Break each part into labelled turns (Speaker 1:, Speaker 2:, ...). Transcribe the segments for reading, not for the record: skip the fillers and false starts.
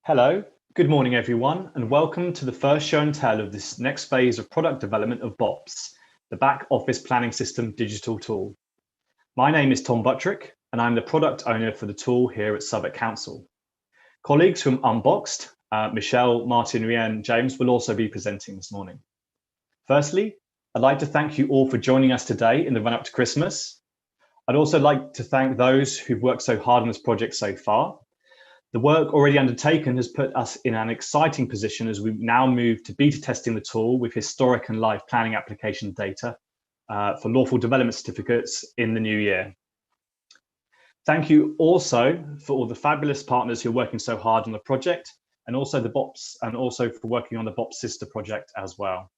Speaker 1: Hello, good morning everyone, and welcome to the first show and tell of this next phase of product development of BoPS, the Back Office Planning System digital tool. My name is Tom Buttrick, and I'm the product owner for the tool here at Southwark Council. Colleagues from Unboxed, Michelle, Martin, Rianne, James will also be presenting this morning. Firstly, I'd like to thank you all for joining us today in the run-up to Christmas. I'd also like to thank those who've worked so hard on this project so far. The work already undertaken has put us in an exciting position as we now move to beta testing the tool with historic and live planning application data for lawful development certificates in the new year. Thank you also for all the fabulous partners who are working so hard on the project, and also the BoPS, and also for working on the BoPS sister project as well.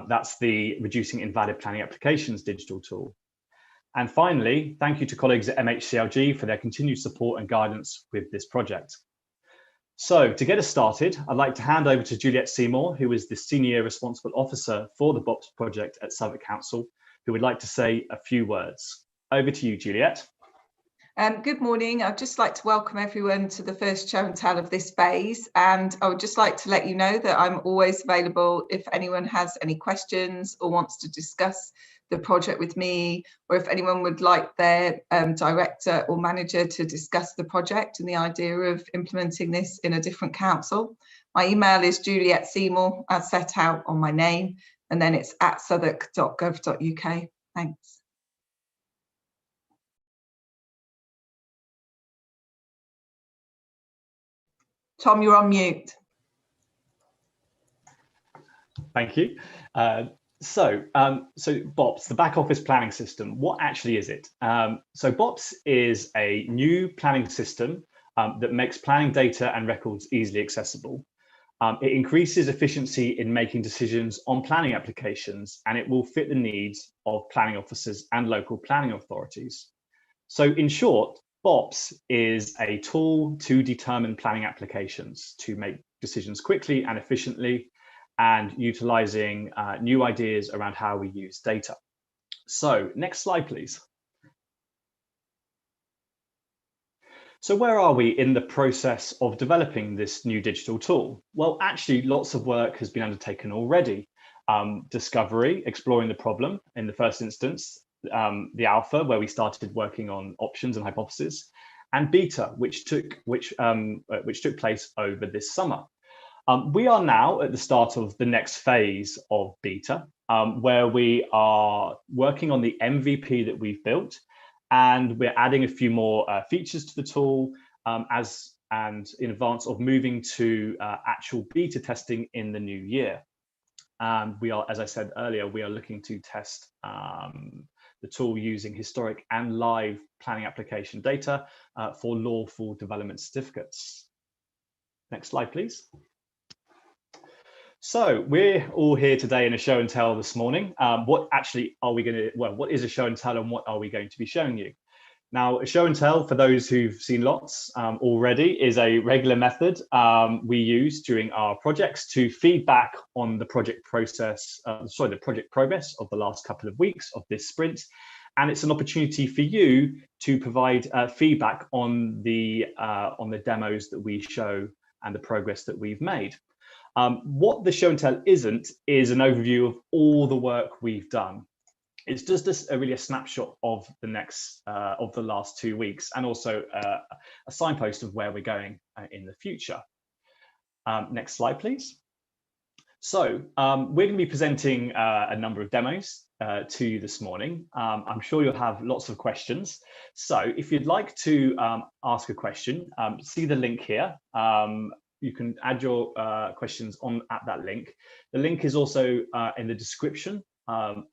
Speaker 1: That's the Reducing Invalid Planning Applications digital tool. And finally, thank you to colleagues at MHCLG for their continued support and guidance with this project. So to get us started, I'd like to hand over to Juliet Seymour, who is the Senior Responsible Officer for the BoPS project at Southwark Council, who would like to say a few words. Over to you, Juliet.
Speaker 2: Good morning. I'd just like to welcome everyone to the first show and tell of this phase. And I would just like to let you know that I'm always available if anyone has any questions or wants to discuss the project with me, or if anyone would like their director or manager to discuss the project and the idea of implementing this in a different council. My email is julietseymour, as set out on my name, and then it's @southwark.gov.uk. Thanks. Tom, you're on mute.
Speaker 1: Thank you. So BoPS, the back office planning system, what actually is it? So BoPS is a new planning system that makes planning data and records easily accessible. It increases efficiency in making decisions on planning applications, and it will fit the needs of planning officers and local planning authorities. So in short, BoPS is a tool to determine planning applications, to make decisions quickly and efficiently, and utilizing new ideas around how we use data. So next slide, please. So where are we in the process of developing this new digital tool? Well, actually, lots of work has been undertaken already. Discovery, exploring the problem in the first instance, the alpha, where we started working on options and hypotheses, and beta, which took place over this summer. We are now at the start of the next phase of beta, where we are working on the MVP that we've built, and we're adding a few more features to the tool and in advance of moving to actual beta testing in the new year. We are, as I said earlier, we are looking to test the tool using historic and live planning application data for lawful development certificates. Next slide, please. So we're all here today in a show and tell this morning. What actually are we going to, well, what is a show and tell and what are we going to be showing you? Now, a show and tell, for those who've seen lots already, is a regular method we use during our projects to feedback on the project process, the project progress of the last couple of weeks of this sprint. And it's an opportunity for you to provide feedback on the demos that we show and the progress that we've made. What the show and tell isn't is an overview of all the work we've done. It's just really a snapshot of the last 2 weeks, and also a signpost of where we're going in the future. Next slide, please. So we're going to be presenting a number of demos to you this morning. I'm sure you'll have lots of questions. So if you'd like to ask a question, see the link here. You can add your questions at that link. The link is also in the description of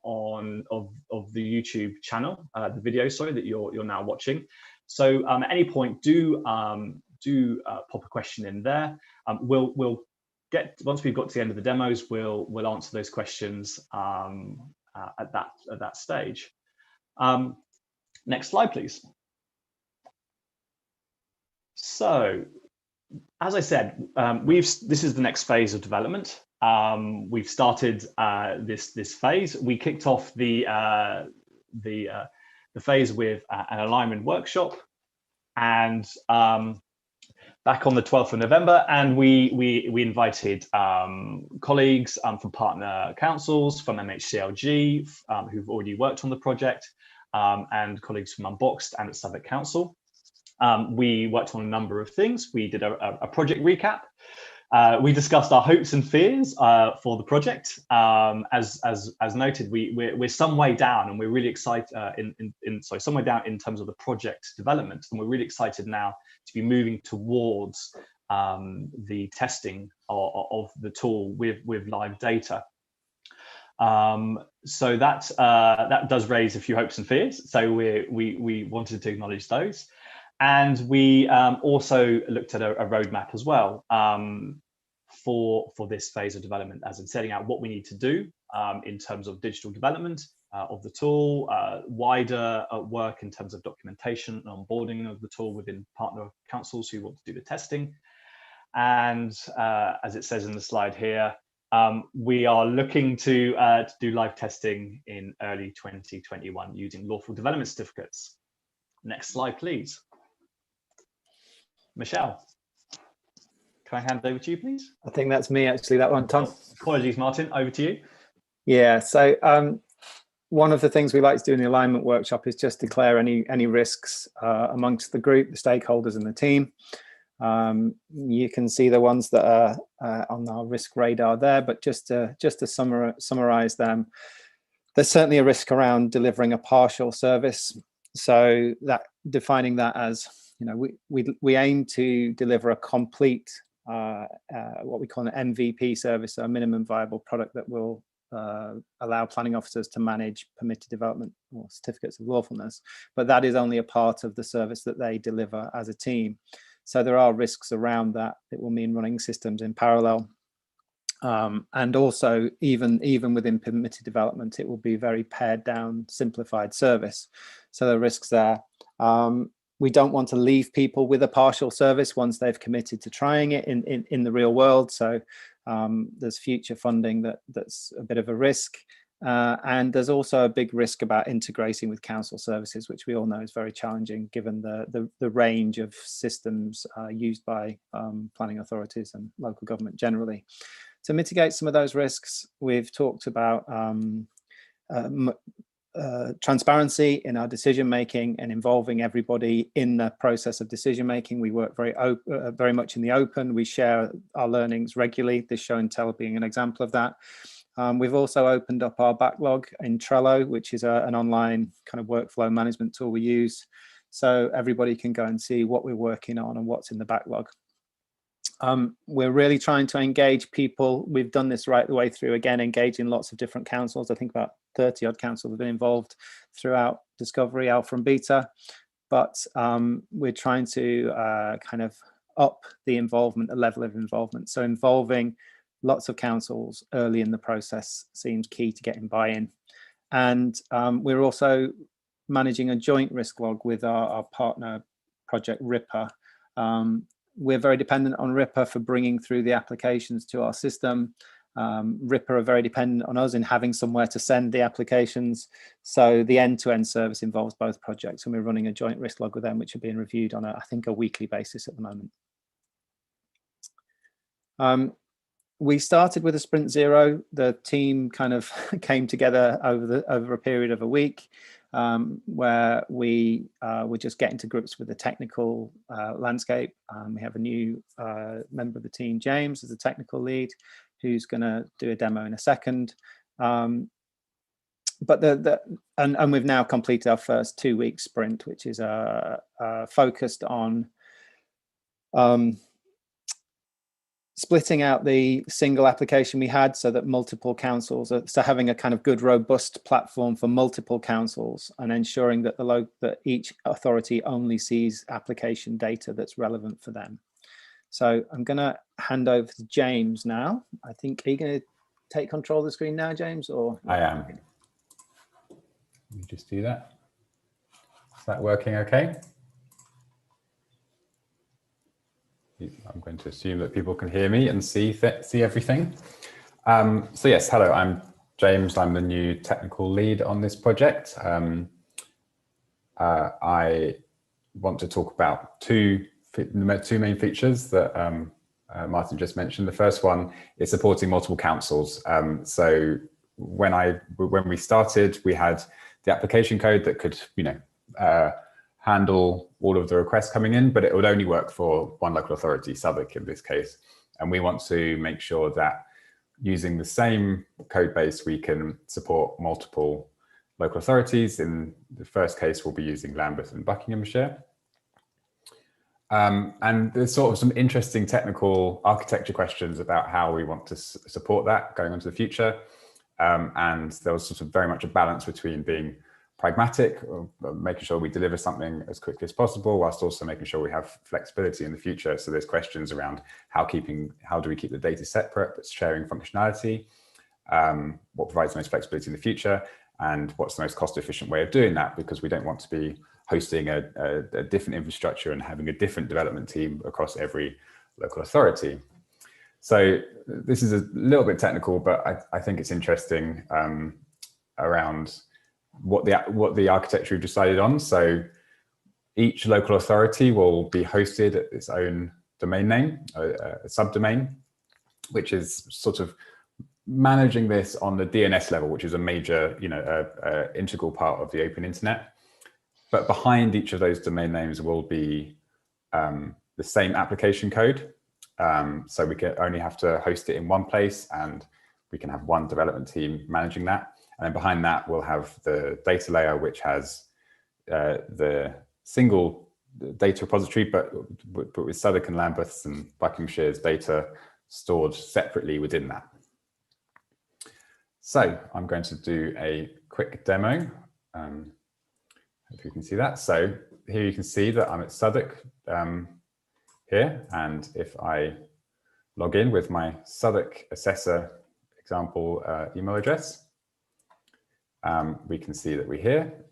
Speaker 1: the YouTube channel, the video, sorry, that you're now watching. So at any point, do pop a question in there. Once we've got to the end of the demos, we'll answer those questions at that stage. Next slide, please. So, as I said, this is the next phase of development. We've started this phase. We kicked off the phase with an alignment workshop, and back on the 12th of November, and we invited colleagues from partner councils, from MHCLG, who've already worked on the project, and colleagues from Unboxed and at Southwark Council. We worked on a number of things. We did a project recap. We discussed our hopes and fears for the project. As noted, we're some way down, and we're really excited some way down in terms of the project development, and we're really excited now to be moving towards the testing of the tool with live data. So that does raise a few hopes and fears. So we wanted to acknowledge those. And we also looked at a roadmap as well for this phase of development, as in setting out what we need to do in terms of digital development of the tool, wider work in terms of documentation and onboarding of the tool within partner councils who want to do the testing. And as it says in the slide here, we are looking to do live testing in early 2021 using lawful development certificates. Next slide, please. Michelle, can I hand over to you, please?
Speaker 3: I think that's me, actually, that one, Tom.
Speaker 1: Oh, apologies, Martin, over to you.
Speaker 3: Yeah, so one of the things we like to do in the alignment workshop is just declare any risks amongst the group, the stakeholders and the team. You can see the ones that are on our risk radar there, but just to summarize them, there's certainly a risk around delivering a partial service. So that defining that as, you know, we aim to deliver a complete what we call an MVP service, so a minimum viable product that will allow planning officers to manage permitted development or certificates of lawfulness, but that is only a part of the service that they deliver as a team. So there are risks around that. It will mean running systems in parallel, and also even within permitted development, it will be very pared down, simplified service. So there are risks there. We don't want to leave people with a partial service once they've committed to trying it in the real world. So there's future funding that's a bit of a risk. And there's also a big risk about integrating with council services, which we all know is very challenging given the range of systems used by planning authorities and local government generally. To mitigate some of those risks, we've talked about transparency in our decision making and involving everybody in the process of decision making. We work very much in the open. We share our learnings regularly, this show and tell being an example of that. We've also opened up our backlog in Trello, which is an online kind of workflow management tool we use, so everybody can go and see what we're working on and what's in the backlog. We're really trying to engage people. We've done this right the way through, again, engaging lots of different councils. I think about 30 odd councils have been involved throughout discovery, alpha and beta, but we're trying to kind of up the involvement, the level of involvement. So involving lots of councils early in the process seems key to getting buy-in. And we're also managing a joint risk log with our partner project Ripper. We're very dependent on Ripper for bringing through the applications to our system. Ripper are very dependent on us in having somewhere to send the applications. So the end-to-end service involves both projects, and we're running a joint risk log with them, which are being reviewed on I think a weekly basis at the moment. We started with a sprint zero. The team kind of came together over a period of a week, where we were just getting to grips with the technical landscape. We have a new member of the team, James, as a technical lead, who's going to do a demo in a second. But we've now completed our first 2-week sprint, which is focused on splitting out the single application we had so that multiple councils, so having a kind of good, robust platform for multiple councils and ensuring that that each authority only sees application data that's relevant for them. So I'm going to hand over to James now. I think, are you going to take control of the screen now, James? Or
Speaker 4: I am. Let me just do that. Is that working okay? I'm going to assume that people can hear me and see everything. So yes, hello, I'm James. I'm the new technical lead on this project. I want to talk about 2 two main features that Martin just mentioned. The first one is supporting multiple councils. So when we started, we had the application code that could, handle all of the requests coming in, but it would only work for one local authority, Southwark in this case. And we want to make sure that using the same code base, we can support multiple local authorities. In the first case, we'll be using Lambeth and Buckinghamshire. And there's sort of some interesting technical architecture questions about how we want to support that going into the future. And there was sort of very much a balance between being pragmatic, making sure we deliver something as quickly as possible, whilst also making sure we have flexibility in the future. So there's questions around how do we keep the data separate but sharing functionality, what provides the most flexibility in the future, and what's the most cost-efficient way of doing that, because we don't want to be hosting a different infrastructure and having a different development team across every local authority. So this is a little bit technical, but I think it's interesting around what the architecture we've decided on. So each local authority will be hosted at its own domain name, a subdomain, which is sort of managing this on the DNS level, which is a major, integral part of the open internet. But behind each of those domain names will be the same application code. So we can only have to host it in one place, and we can have one development team managing that. And then behind that, we'll have the data layer, which has the single data repository, but with Southwark and Lambeth's and Buckinghamshire's data stored separately within that. So I'm going to do a quick demo. Hope you can see that. So here you can see that I'm at Southwark here. And if I log in with my Southwark assessor example email address, we can see that we're here.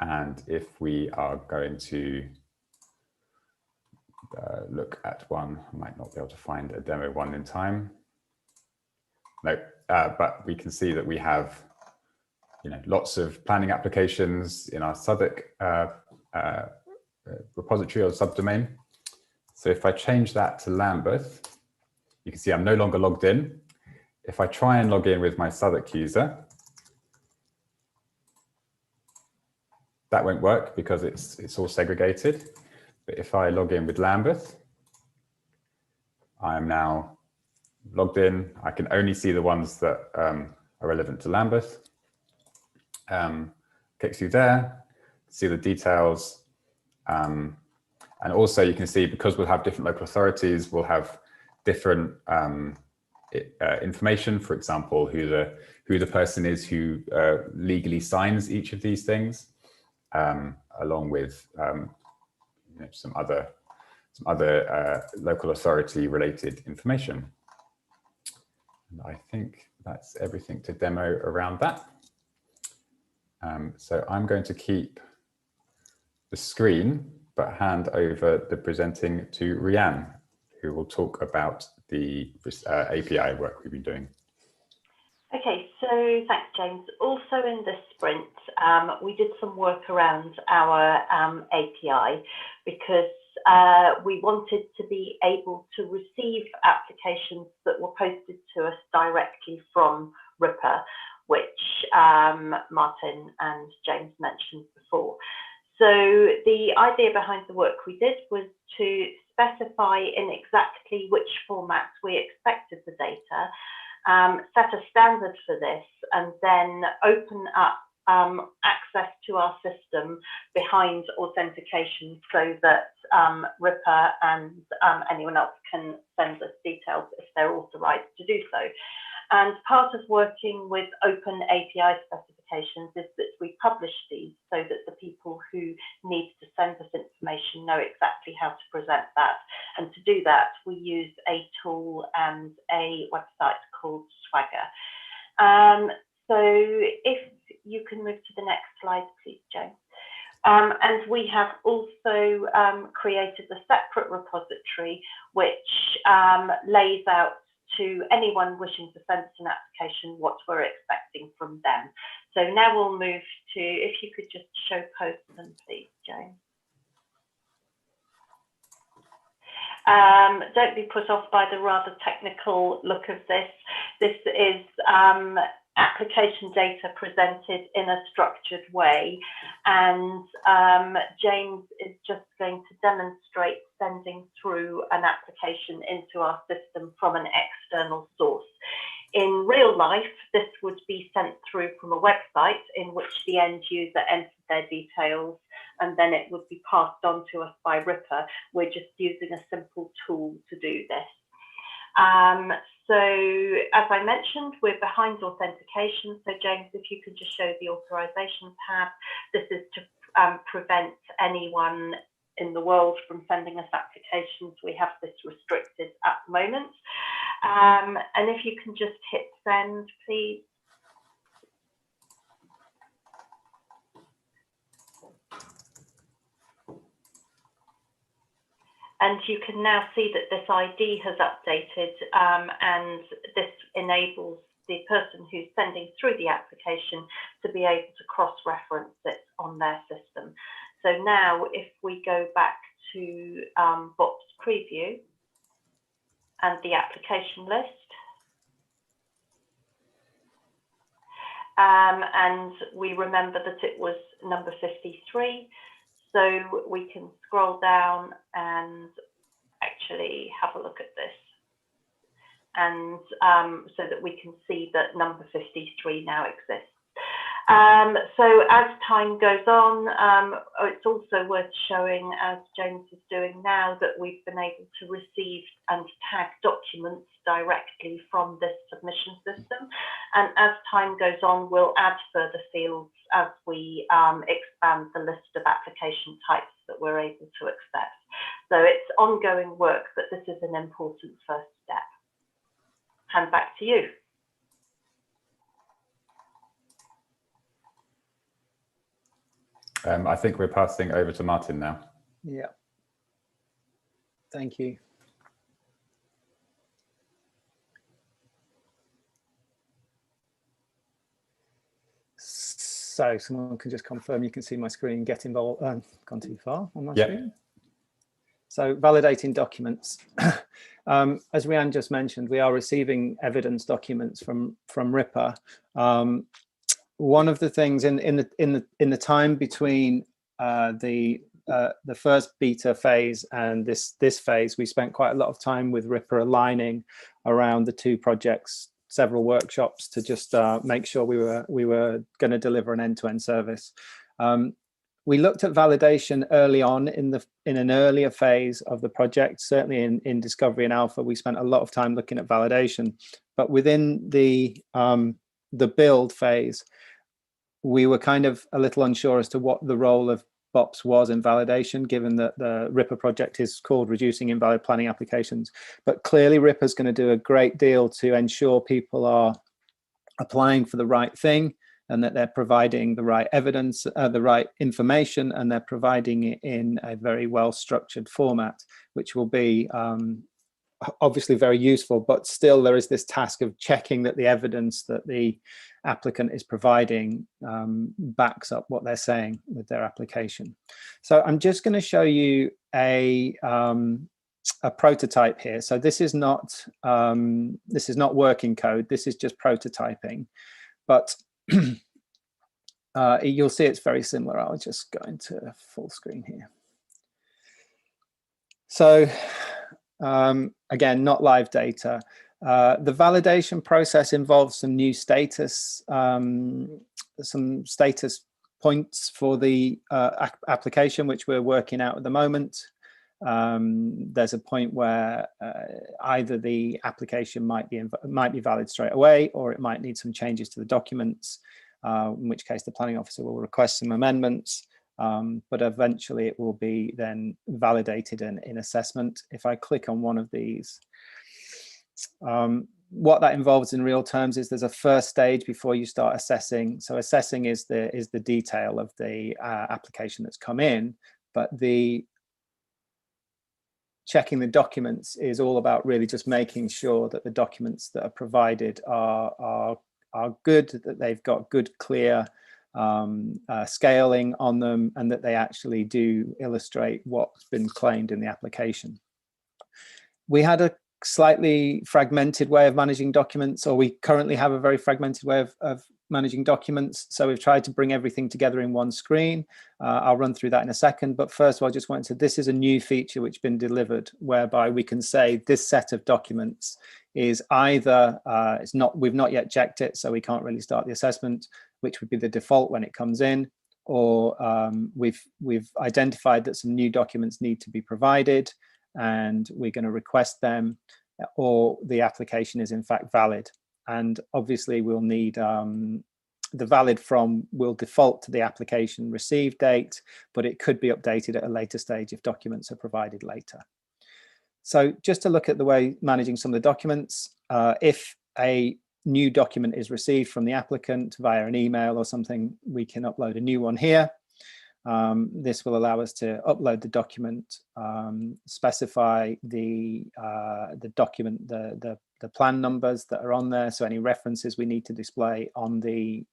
Speaker 4: And if we are going to look at one, I might not be able to find a demo one in time. No, but we can see that we have lots of planning applications in our Southwark repository or subdomain. So if I change that to Lambeth, you can see I'm no longer logged in. If I try and log in with my Southwark user, that won't work because it's all segregated. But if I log in with Lambeth, I am now logged in. I can only see the ones that are relevant to Lambeth. Click through there, see the details. And also you can see, because we'll have different local authorities, we'll have different information, for example, who the person is who legally signs each of these things, along with some other local authority related information. And I think that's everything to demo around that. So I'm going to keep the screen, but hand over the presenting to Rianne, who will talk about the API work we've been doing.
Speaker 5: Okay, so thanks, James. Also in this sprint, we did some work around our API because we wanted to be able to receive applications that were posted to us directly from Ripper, which Martin and James mentioned before. So the idea behind the work we did was to specify in exactly which format we expected the data, set a standard for this, and then open up access to our system behind authentication so that Ripper and anyone else can send us details if they're authorized to do so. And part of working with open API specifications is that we publish these so that the people who need to send us information know exactly how to present that. And to do that, we use a tool and a website called Swagger. So if you can move to the next slide, please, Jane. And we have also created a separate repository which lays out to anyone wishing to send us an application what we're expecting from them. So now we'll move to, if you could just show Postman, please, Jane. Don't be put off by the rather technical look of this. This is application data presented in a structured way, and James is just going to demonstrate sending through an application into our system from an external source. In real life, this would be sent through from a website in which the end user entered their details, and then it would be passed on to us by Ripper. We're just using a simple tool to do this. So as I mentioned, we're behind authentication. So James, if you could just show the authorization tab. This is to prevent anyone in the world from sending us applications. We have this restricted at the moment. And if you can just hit send, please. And you can now see that this ID has updated, and this enables the person who's sending through the application to be able to cross-reference it on their system. So now if we go back to BoPS preview and the application list, and we remember that it was number 53. So we can scroll down and actually have a look at this. And so that we can see that number 53 now exists. So as time goes on, it's also worth showing, as James is doing now, that we've been able to receive and tag documents directly from this submission system. And as time goes on, we'll add further fields as we expand the list of application types that we're able to accept. So it's ongoing work, but this is an important first step. Hand back to you.
Speaker 4: I think we're passing over to Martin now.
Speaker 3: Yeah. Thank you. So someone can just confirm you can see my screen. Get involved. Gone too far on my screen. So validating documents. As Rhiannon just mentioned, we are receiving evidence documents from Ripper. One of the things in the time between the first beta phase and this phase, we spent quite a lot of time with Ripper aligning around the two projects, several workshops to just make sure we were going to deliver an end-to-end service. We looked at validation early on in an earlier phase of the project. Certainly in discovery and alpha, we spent a lot of time looking at validation, but within the build phase, we were kind of a little unsure as to what the role of BoPS was in validation, given that the Ripper project is called Reducing Invalid Planning Applications. But clearly Ripper's going to do a great deal to ensure people are applying for the right thing, and that they're providing the right evidence, the right information, and they're providing it in a very well-structured format, which will be obviously very useful, but still there is this task of checking that the evidence that the applicant is providing backs up what they're saying with their application. So I'm just going to show you a prototype here. So this is not working code. This is just prototyping, but you'll see it's very similar. I'll just go into full screen here. So again, not live data. The validation process involves some new status, some status points for the application, which we're working out at the moment. There's a point where either the application might be valid straight away, or it might need some changes to the documents, in which case the planning officer will request some amendments. But eventually it will be then validated in assessment. If I click on one of these, what that involves in real terms is there's a first stage before you start assessing. So assessing is the detail of the application that's come in, but the checking the documents is all about really just making sure that the documents that are provided are good, that they've got good, clear scaling on them, and that they actually do illustrate what's been claimed in the application. We had a slightly fragmented way of managing documents, or we currently have a very fragmented way of managing documents. So we've tried to bring everything together in one screen. I'll run through that in a second, but first of all, I just wanted to, this is a new feature which has been delivered, whereby we can say this set of documents is either, we've not yet checked it, so we can't really start the assessment, which would be the default when it comes in, or we've identified that some new documents need to be provided, and we're going to request them, or the application is in fact valid. And obviously we'll need the valid from will default to the application receive date, but it could be updated at a later stage if documents are provided later. So just to look at the way managing some of the documents, if a new document is received from the applicant via an email or something, we can upload a new one here. This will allow us to upload the document, specify the document, the plan numbers that are on there, so any references we need to display on the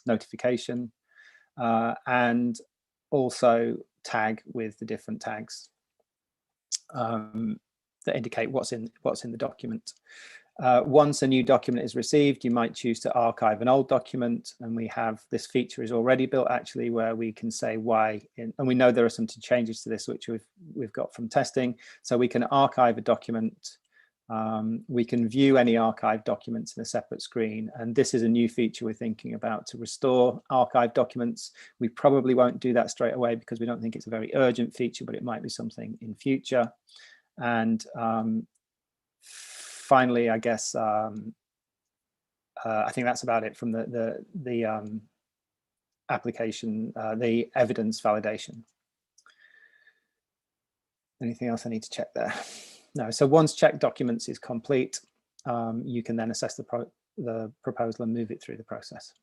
Speaker 3: notification, and also tag with the different tags that indicate what's in the document. Once a new document is received, you might choose to archive an old document, and we have this feature is already built actually where we can say why, and we know there are some changes to this which we've got from testing. So we can archive a document, we can view any archived documents in a separate screen, and this is a new feature we're thinking about to restore archived documents. We probably won't do that straight away because we don't think it's a very urgent feature, but it might be something in future. And finally, I guess I think that's about it from the application, the evidence validation. Anything else I need to check there? No. So once check documents is complete, you can then assess the proposal and move it through the process.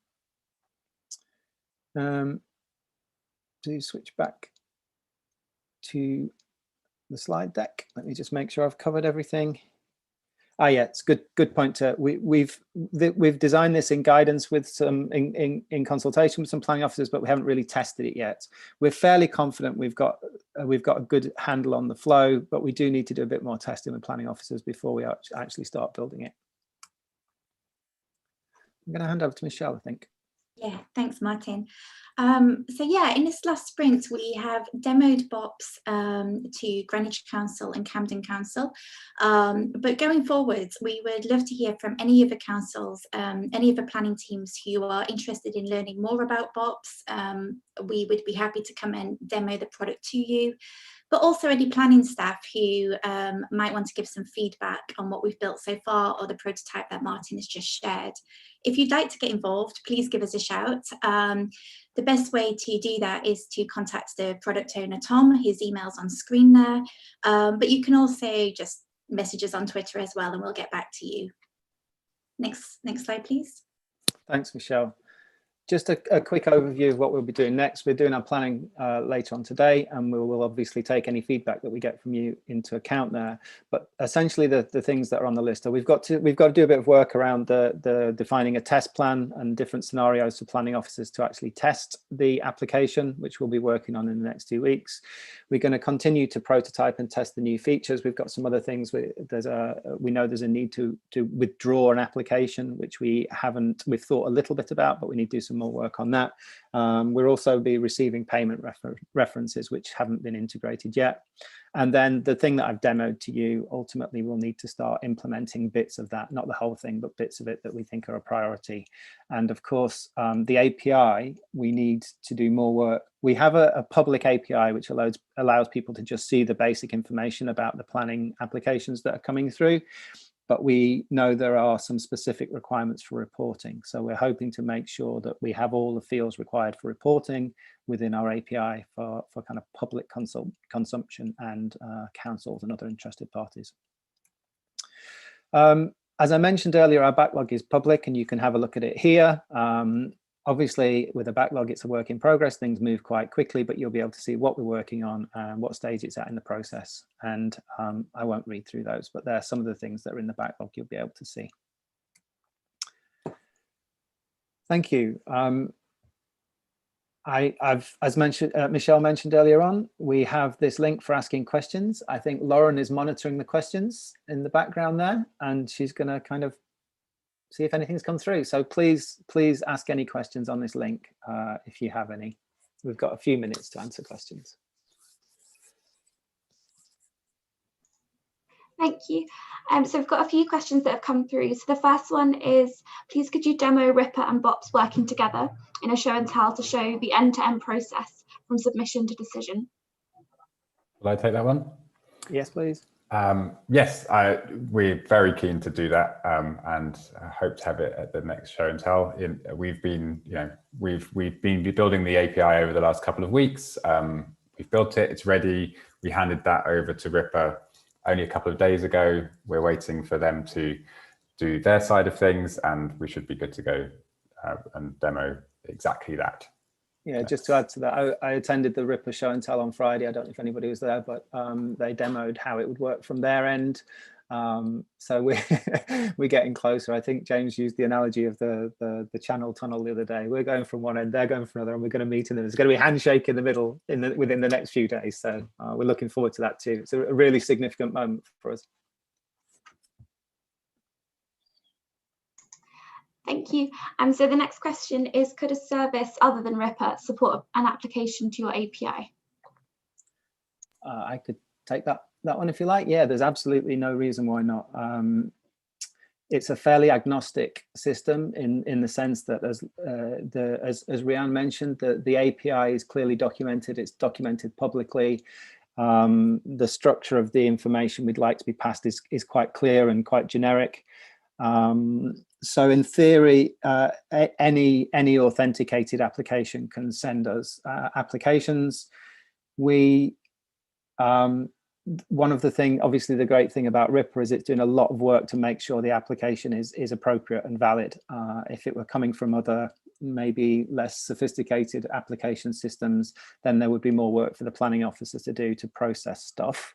Speaker 3: To switch back to the slide deck, let me just make sure I've covered everything. Ah, yeah, it's good point. We've designed this in guidance with some in consultation with some planning officers, but we haven't really tested it yet. We're fairly confident we've got a good handle on the flow, but we do need to do a bit more testing with planning officers before we actually start building it. I'm going to hand over to Michelle, I think.
Speaker 6: Yeah, thanks, Martin. So yeah, in this last sprint, we have demoed BoPS to Greenwich Council and Camden Council. But going forwards, we would love to hear from any of the councils, any of the planning teams who are interested in learning more about BoPS. We would be happy to come and demo the product to you, but also any planning staff who might want to give some feedback on what we've built so far or the prototype that Martin has just shared. If you'd like to get involved, please give us a shout. The best way to do that is to contact the product owner, Tom. His email's on screen there, but you can also just message us on Twitter as well, and we'll get back to you. Next slide, please.
Speaker 3: Thanks, Michelle. Just a quick overview of what we'll be doing next. We're doing our planning later on today, and we will obviously take any feedback that we get from you into account there. But essentially, the things that are on the list are we've got to do a bit of work around the defining a test plan and different scenarios for planning officers to actually test the application, which we'll be working on in the next 2 weeks. We're going to continue to prototype and test the new features. We've got some other things. We know there's a need to withdraw an application, which we've thought a little bit about, but we need to do some more work on that. We'll also be receiving payment references which haven't been integrated yet. And then the thing that I've demoed to you, ultimately we'll need to start implementing bits of that, not the whole thing, but bits of it that we think are a priority. And of course, the API, we need to do more work. We have a public API which allows people to just see the basic information about the planning applications that are coming through. But we know there are some specific requirements for reporting. So we're hoping to make sure that we have all the fields required for reporting within our API for kind of public consumption and councils and other interested parties. As I mentioned earlier, our backlog is public and you can have a look at it here. Obviously, with a backlog, it's a work in progress. Things move quite quickly, but you'll be able to see what we're working on and what stage it's at in the process. And I won't read through those, but there are some of the things that are in the backlog you'll be able to see. Thank you. as mentioned, Michelle mentioned earlier on, we have this link for asking questions. I think Lauren is monitoring the questions in the background there, and she's going to kind of see if anything's come through. So please ask any questions on this link if you have any. We've got a few minutes to answer questions.
Speaker 7: Thank you. So we've got a few questions that have come through. So the first one is, please could you demo Ripper and BoPS working together in a show and tell to show the end-to-end process from submission to decision?
Speaker 4: Will I take that one?
Speaker 3: Yes, please.
Speaker 4: Yes, we're very keen to do that, and I hope to have it at the next show and tell. We've been building the API over the last couple of weeks. We've built it; it's ready. We handed that over to Ripper only a couple of days ago. We're waiting for them to do their side of things, and we should be good to go and demo exactly that.
Speaker 3: Yeah, just to add to that, I attended the Ripper show and tell on Friday. I don't know if anybody was there, but they demoed how it would work from their end. So we're getting closer. I think James used the analogy of the channel tunnel the other day. We're going from one end, they're going from another, and we're going to meet in them. There's going to be a handshake in the middle within the next few days. So we're looking forward to that too. It's a really significant moment for us.
Speaker 7: Thank you. So the next question is, could a service other than Ripper support an application to your API?
Speaker 3: I could take that one if you like. Yeah, there's absolutely no reason why not. It's a fairly agnostic system in the sense that, as Rianne mentioned, the API is clearly documented. It's documented publicly. The structure of the information we'd like to be passed is quite clear and quite generic. So in theory, any authenticated application can send us applications. One of the things, obviously the great thing about Ripper is it's doing a lot of work to make sure the application is appropriate and valid. If it were coming from other, maybe less sophisticated application systems, then there would be more work for the planning officers to do to process stuff.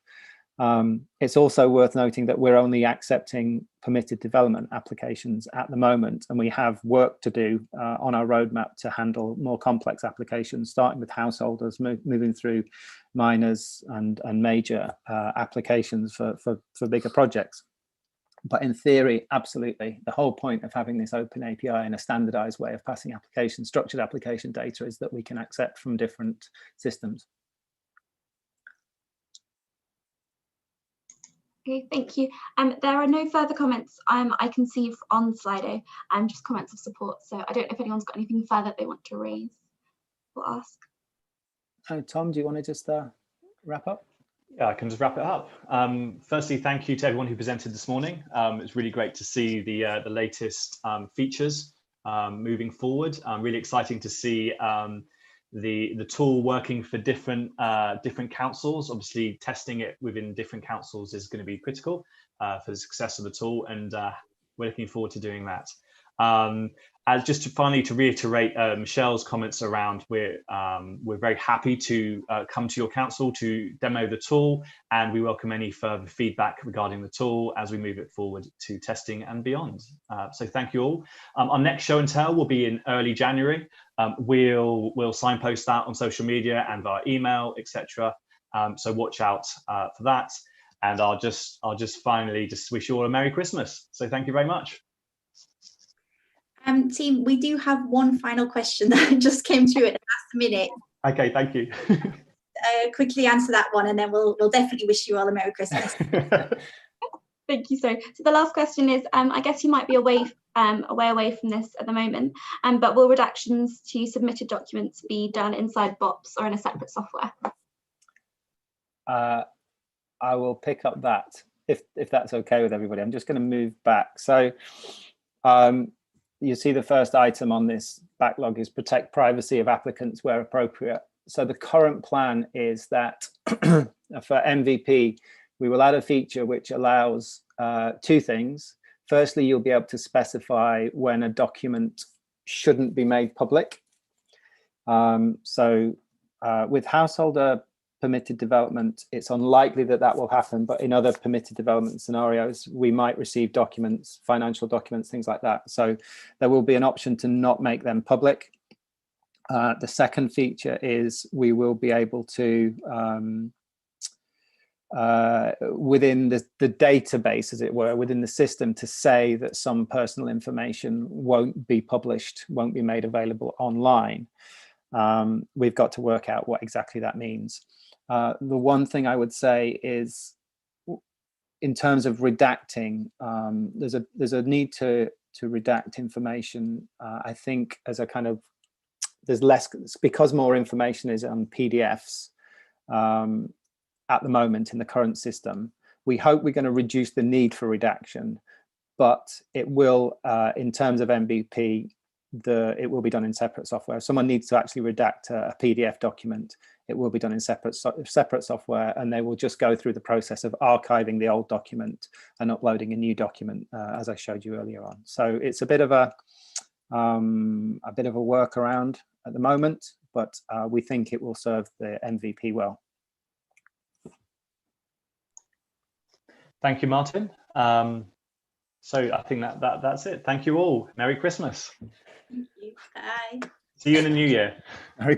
Speaker 3: It's also worth noting that we're only accepting permitted development applications at the moment, and we have work to do on our roadmap to handle more complex applications, starting with householders, moving through minors and major applications for bigger projects. But in theory, absolutely, the whole point of having this open API and a standardized way of passing structured application data is that we can accept from different systems.
Speaker 7: Okay, thank you. There are no further comments I can see on Slido, just comments of support. So I don't know if anyone's got anything further they want to raise or ask.
Speaker 3: Tom, do you want to just wrap up?
Speaker 1: Yeah, I can just wrap it up. Firstly, thank you to everyone who presented this morning. It's really great to see the latest features moving forward. Really exciting to see the tool working for different councils. Obviously, testing it within different councils is going to be critical for the success of the tool, and we're looking forward to doing that. Just finally to reiterate Michelle's comments around, we're very happy to come to your council to demo the tool, and we welcome any further feedback regarding the tool as we move it forward to testing and beyond. So thank you all. Our next show and tell will be in early January. We'll signpost that on social media and via email, etc. So watch out for that. And I'll just finally just wish you all a Merry Christmas. So thank you very much.
Speaker 6: Team, we do have one final question that just came through at the last minute.
Speaker 1: Okay, thank you.
Speaker 6: Quickly answer that one, and then we'll definitely wish you all a Merry Christmas.
Speaker 7: Thank you. So the last question is, I guess you might be away from this at the moment, but will redactions to submitted documents be done inside BoPS or in a separate software?
Speaker 3: I will pick up that if that's okay with everybody. I'm just going to move back. So you see the first item on this backlog is protect privacy of applicants where appropriate. So the current plan is that for MVP, we will add a feature which allows two things. Firstly, you'll be able to specify when a document shouldn't be made public. With householder permitted development, it's unlikely that will happen, but in other permitted development scenarios, we might receive documents, financial documents, things like that. So there will be an option to not make them public. The second feature is we will be able to, within the database, as it were, within the system, to say that some personal information won't be published, won't be made available online. We've got to work out what exactly that means. The one thing I would say is, in terms of redacting, there's a need to redact information. I think as a kind of, there's less, because more information is on PDFs at the moment in the current system. We hope we're going to reduce the need for redaction, but it will, in terms of MVP, it will be done in separate software. If someone needs to actually redact a PDF document, it will be done in separate software, and they will just go through the process of archiving the old document and uploading a new document, as I showed you earlier on. So it's a bit of a workaround at the moment, but we think it will serve the MVP well.
Speaker 1: Thank you, Martin. So I think that's it. Thank you all. Merry Christmas.
Speaker 6: Thank you. Bye.
Speaker 1: See you in the new year.
Speaker 3: Merry